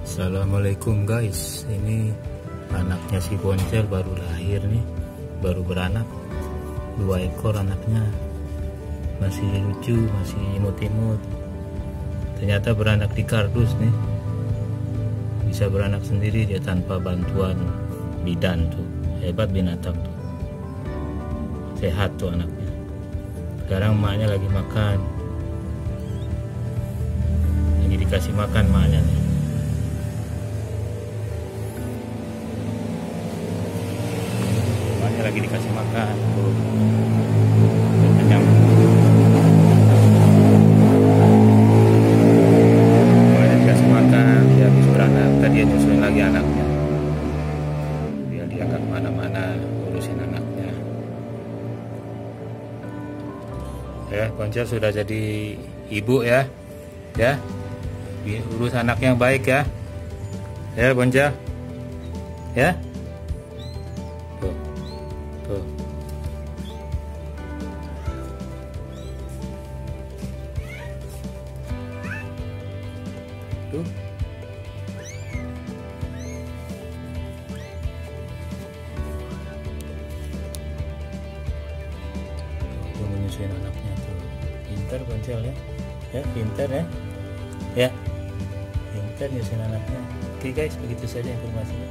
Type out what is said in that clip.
Assalamualaikum guys, ini anaknya si Boncel baru lahir nih, baru beranak 2 ekor anaknya, masih lucu, masih imut-imut. Ternyata beranak di kardus nih, bisa beranak sendiri dia tanpa bantuan bidan tuh. Hebat binatang tuh, sehat tuh anaknya. Sekarang emaknya lagi makan, lagi dikasih makan emaknya nih. Lagi dikasih makan tuh, kenyang. Makanya dikasih makan, dia habis beranak. Tadi dia nyusuin lagi anaknya, dia nggak kemana-mana urusin anaknya. Ya, Boncel sudah jadi ibu ya, urus anak yang baik ya, Boncel, ya. Tuh. Tuh. Tuh. Tuh menyusuin anaknya tuh. Pintar Boncel ya. Ya, pintar ya. Ya. Pintar nyusuin anaknya. Oke guys, begitu saja informasinya.